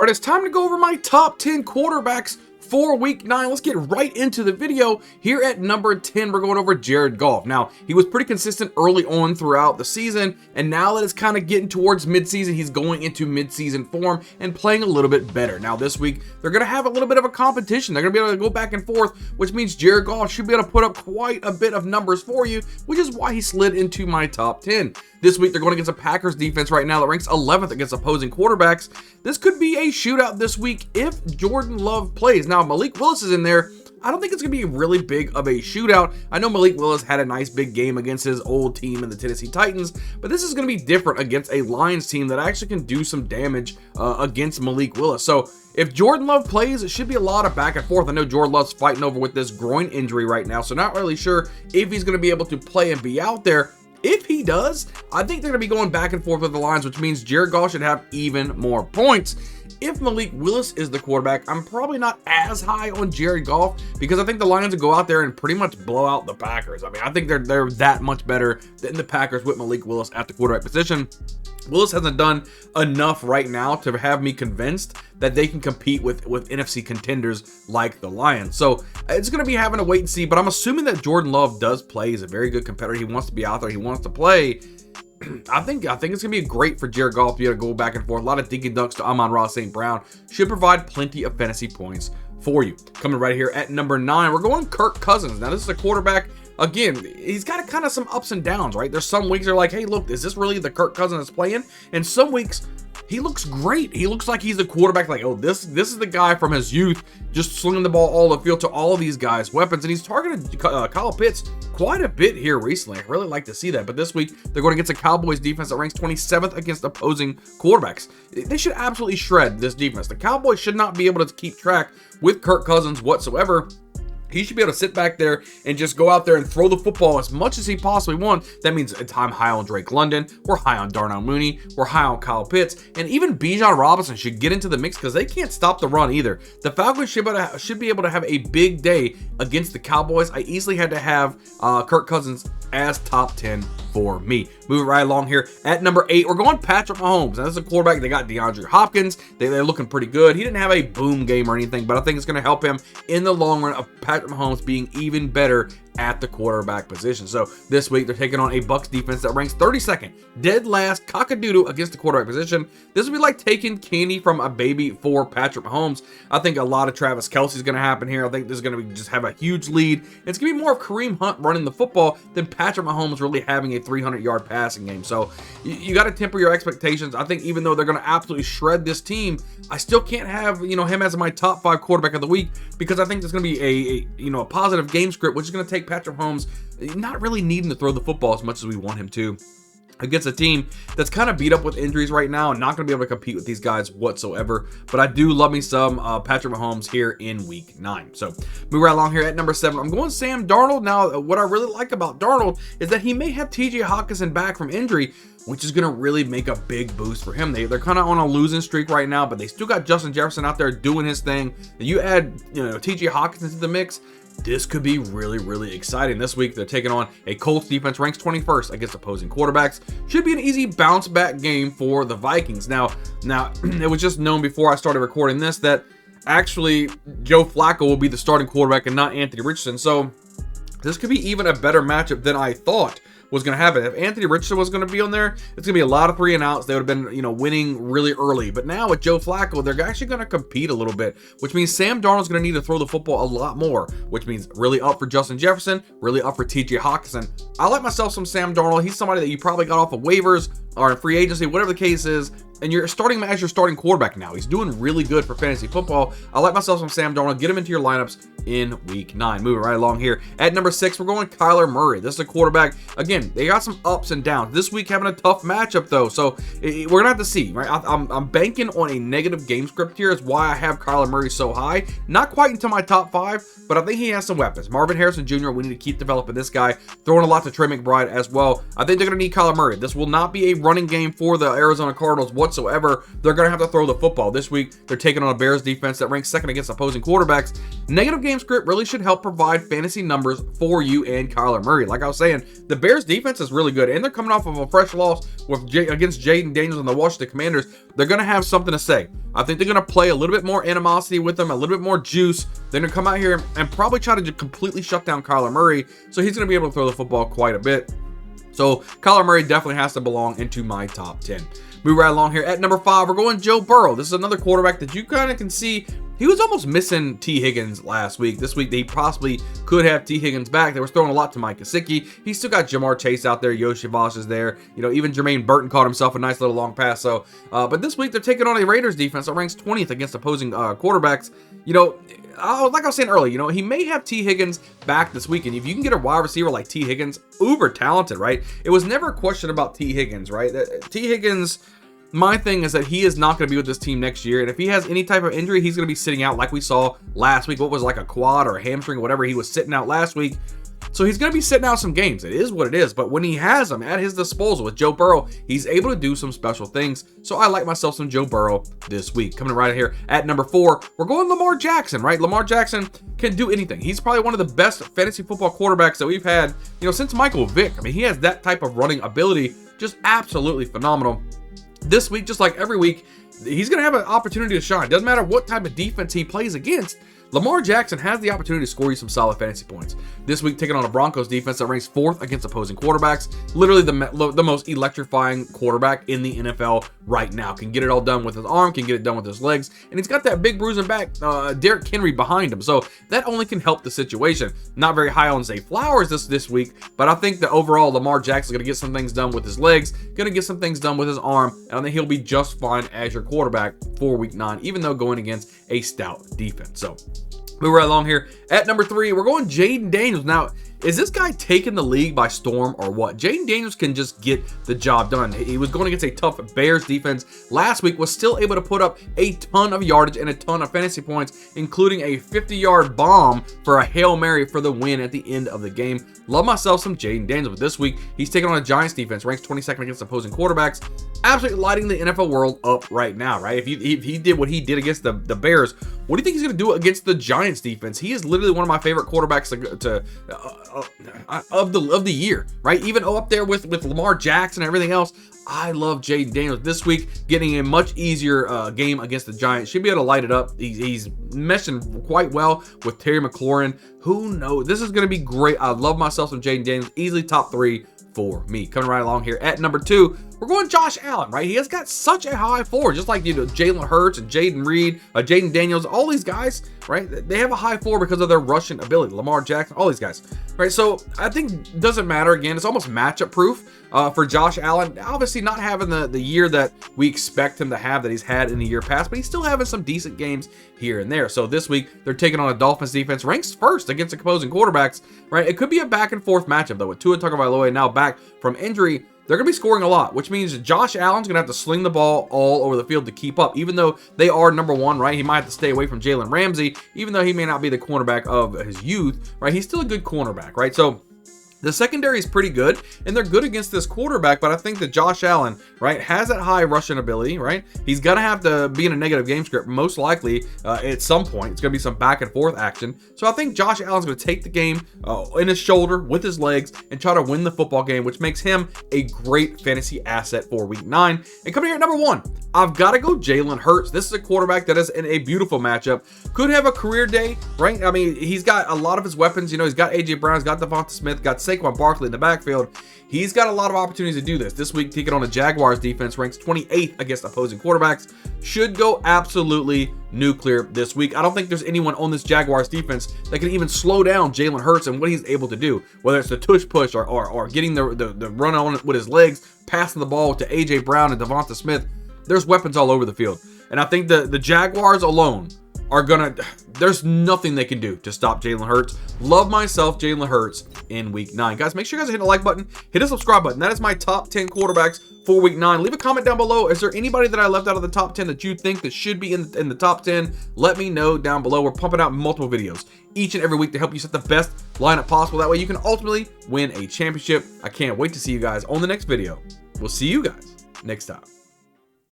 Alright, it's time to go over my top 10 quarterbacks for week 9. Let's get right into the video. Here at number 10, we're going over Jared Goff. Now, he was pretty consistent early on throughout the season, and now that it's kind of getting towards midseason, he's going into midseason form and playing a little bit better. Now, this week, they're going to have a little bit of a competition. They're going to be able to go back and forth, which means Jared Goff should be able to put up quite a bit of numbers for you, which is why he slid into my top 10. This week, they're going against a Packers defense right now that ranks 11th against opposing quarterbacks. This could be a shootout this week if Jordan Love plays. Now, Malik Willis is in there. I don't think it's going to be really big of a shootout. I know Malik Willis had a nice big game against his old team in the Tennessee Titans, but this is going to be different against a Lions team that actually can do some damage against Malik Willis. So if Jordan Love plays, it should be a lot of back and forth. I know Jordan Love's fighting over with this groin injury right now, so not really sure if he's going to be able to play and be out there. If he does, I think they're going to be going back and forth with the Lions, which means Jared Goff should have even more points. If Malik Willis is the quarterback, I'm probably not as high on Jared Goff because I think the Lions will go out there and pretty much blow out the Packers. I mean, I think they're that much better than the Packers with Malik Willis at the quarterback position. Willis hasn't done enough right now to have me convinced that they can compete with NFC contenders like the Lions. So it's going to be having to wait and see, but I'm assuming that Jordan Love does play. He's a very good competitor. He wants to be out there. He wants to play. I think it's going to be great for Jared Goff to be able to go back and forth. A lot of dinky dunks to Amon-Ra St. Brown should provide plenty of fantasy points for you. Coming right here at number 9, we're going Kirk Cousins. Now, this is a quarterback. Again, he's got kind of some ups and downs, right? There's some weeks they're like, hey, look, is this really the Kirk Cousins that's playing? And some weeks, he looks great. He looks like he's the quarterback, like, oh, this is the guy from his youth, just slinging the ball all the field to all these guys' weapons. And he's targeted Kyle Pitts quite a bit here recently. I really like to see that. But this week, they're going against a Cowboys defense that ranks 27th against opposing quarterbacks. They should absolutely shred this defense. The Cowboys should not be able to keep track with Kirk Cousins whatsoever. He should be able to sit back there and just go out there and throw the football as much as he possibly wants. That means I'm high on Drake London. We're high on Darnell Mooney. We're high on Kyle Pitts. And even Bijan Robinson should get into the mix because they can't stop the run either. The Falcons should be able to have a big day against the Cowboys. I easily had to have Kirk Cousins as top 10 for me. Moving right along here at number 8, we're going Patrick Mahomes. Now, this is a quarterback. They got DeAndre Hopkins. They're looking pretty good. He didn't have a boom game or anything, but I think it's going to help him in the long run of Patrick Mahomes being even better at the quarterback position. So this week, they're taking on a Bucs defense that ranks 32nd, dead last, cock-a-doodle against the quarterback position. This would be like taking candy from a baby for Patrick Mahomes. I think a lot of Travis Kelce is going to happen here. I think this is going to just have a huge lead. It's going to be more of Kareem Hunt running the football than Patrick Mahomes really having a 300-yard passing game. So you got to temper your expectations. I think even though they're going to absolutely shred this team, I still can't have him as my top 5 quarterback of the week because I think there's going to be a positive game script, which is going to take Patrick Mahomes not really needing to throw the football as much as we want him to against a team that's kind of beat up with injuries right now and not going to be able to compete with these guys whatsoever. But I do love me some Patrick Mahomes here in week 9. So move right along here at number 7. I'm going Sam Darnold. Now, what I really like about Darnold is that he may have TJ Hockenson back from injury, which is going to really make a big boost for him. They're kind of on a losing streak right now, but they still got Justin Jefferson out there doing his thing. You add TJ Hockenson to the mix, this could be really, really exciting. This week, they're taking on a Colts defense ranks 21st against opposing quarterbacks. Should be an easy bounce back game for the Vikings. Now, it was just known before I started recording this that actually Joe Flacco will be the starting quarterback and not Anthony Richardson. So this could be even a better matchup than I thought was going to happen. If Anthony Richardson was going to be on there, it's going to be a lot of 3 and outs. They would have been, winning really early. But now with Joe Flacco, they're actually going to compete a little bit, which means Sam Darnold's going to need to throw the football a lot more, which means really up for Justin Jefferson, really up for TJ Hockenson. I like myself some Sam Darnold. He's somebody that you probably got off of waivers or in free agency, whatever the case is, and you're starting him as your starting quarterback now. He's doing really good for fantasy football. I like myself some Sam Darnold. Get him into your lineups in week 9. Moving right along here. At number 6, we're going Kyler Murray. This is a quarterback. Again, they got some ups and downs. This week having a tough matchup, though, so we're going to have to see. Right? I'm banking on a negative game script here is why I have Kyler Murray so high. Not quite into my top 5, but I think he has some weapons. Marvin Harrison Jr., we need to keep developing this guy. Throwing a lot to Trey McBride as well. I think they're going to need Kyler Murray. This will not be a running game for the Arizona Cardinals whatsoever. They're going to have to throw the football. This week, they're taking on a Bears defense that ranks second against opposing quarterbacks. Negative game script really should help provide fantasy numbers for you and Kyler Murray. Like I was saying, the Bears defense is really good, and they're coming off of a fresh loss against Jaden Daniels and the Washington Commanders. They're going to have something to say. I think they're going to play a little bit more animosity with them, a little bit more juice. They're going to come out here and probably try to completely shut down Kyler Murray, so he's going to be able to throw the football quite a bit. So Kyler Murray definitely has to belong into my top 10. Move right along here. At number 5, we're going Joe Burrow. This is another quarterback that you kind of can see. He was almost missing T. Higgins last week. This week, they possibly could have T. Higgins back. They were throwing a lot to Mike Gesicki. He's still got Jamar Chase out there. Yoshi Voss is there. You know, even Jermaine Burton caught himself a nice little long pass. So, but this week, they're taking on a Raiders defense that ranks 20th against opposing quarterbacks. You know, like I was saying earlier, you know, he may have T. Higgins back this week. And if you can get a wide receiver like T. Higgins, uber talented, right? It was never a question about T. Higgins, right? T. Higgins... My thing is that he is not going to be with this team next year, and if he has any type of injury, he's going to be sitting out like we saw last week. What was like a quad or a hamstring, whatever he was sitting out last week. So he's going to be sitting out some games. It is what it is, but when he has them at his disposal with Joe Burrow, he's able to do some special things. So I like myself some Joe Burrow this week. Coming right here at number 4, we're going Lamar Jackson, right? Lamar Jackson can do anything. He's probably one of the best fantasy football quarterbacks that we've had, you know, since Michael Vick. I mean, he has that type of running ability, just absolutely phenomenal. This week, just like every week, he's going to have an opportunity to shine. Doesn't matter what type of defense he plays against. Lamar Jackson has the opportunity to score you some solid fantasy points. This week, taking on a Broncos defense that ranks 4th against opposing quarterbacks. Literally the most electrifying quarterback in the NFL right now. Can get it all done with his arm, can get it done with his legs, and he's got that big bruising back, Derrick Henry, behind him. So that only can help the situation. Not very high on Zay Flowers this week, but I think that overall Lamar Jackson's going to get some things done with his legs, going to get some things done with his arm, and I think he'll be just fine as your quarterback for week 9, even though going against a stout defense. So move right along here. At number 3, we're going Jaden Daniels. Now, is this guy taking the league by storm or what? Jaden Daniels can just get the job done. He was going against a tough Bears defense last week, was still able to put up a ton of yardage and a ton of fantasy points, including a 50-yard bomb for a Hail Mary for the win at the end of the game. Love myself some Jaden Daniels, but this week, he's taking on a Giants defense, ranks 22nd against opposing quarterbacks, absolutely lighting the NFL world up right now, right? If he did what he did against the Bears, what do you think he's going to do against the Giants defense? He is literally one of my favorite quarterbacks of the year, right? Even up there with Lamar Jackson and everything else. I love Jaden Daniels this week, getting a much easier game against the Giants. Should be able to light it up. He's meshing quite well with Terry McLaurin. Who knows? This is going to be great. I love myself some Jaden Daniels. Easily top 3 for me. Coming right along here at number 2, we're going Josh Allen, right? He has got such a high floor, just like, you know, Jalen Hurts and Jaden Reed, Jaden Daniels, all these guys, right? They have a high floor because of their rushing ability. Lamar Jackson, all these guys, right? So I think it doesn't matter. Again, it's almost matchup proof for Josh Allen. Obviously not having the year that we expect him to have that he's had in the year past, but he's still having some decent games here and there. So this week, they're taking on a Dolphins defense, ranks 1st against opposing quarterbacks, right? It could be a back and forth matchup, though, with Tua Tagovailoa now back from injury. They're going to be scoring a lot, which means Josh Allen's going to have to sling the ball all over the field to keep up, even though they are number 1, right? He might have to stay away from Jalen Ramsey, even though he may not be the cornerback of his youth, right? He's still a good cornerback, right? So the secondary is pretty good, and they're good against this quarterback, but I think that Josh Allen, right, has that high rushing ability, right? He's going to have to be in a negative game script, most likely, at some point. It's going to be some back and forth action. So I think Josh Allen's going to take the game in his shoulder with his legs and try to win the football game, which makes him a great fantasy asset for week 9. And coming here at number 1, I've got to go Jalen Hurts. This is a quarterback that is in a beautiful matchup. Could have a career day, right? I mean, he's got a lot of his weapons. You know, he's got A.J. Brown, he's got Devonta Smith, got Saquon Barkley in the backfield. He's got a lot of opportunities to do this. This week, taking on a Jaguars defense, ranks 28th against opposing quarterbacks. Should go absolutely nuclear this week. I don't think there's anyone on this Jaguars defense that can even slow down Jalen Hurts and what he's able to do, whether it's the tush push or getting the run on with his legs, passing the ball to A.J. Brown and Devonta Smith. There's weapons all over the field. And I think the Jaguars alone are there's nothing they can do to stop Jalen Hurts. Love myself Jalen Hurts in week 9. Guys, make sure you guys hit the like button, hit the subscribe button. That is my top 10 quarterbacks for week 9. Leave a comment down below. Is there anybody that I left out of the top 10 that you think that should be in the top 10? Let me know down below. We're pumping out multiple videos each and every week to help you set the best lineup possible. That way you can ultimately win a championship. I can't wait to see you guys on the next video. We'll see you guys next time.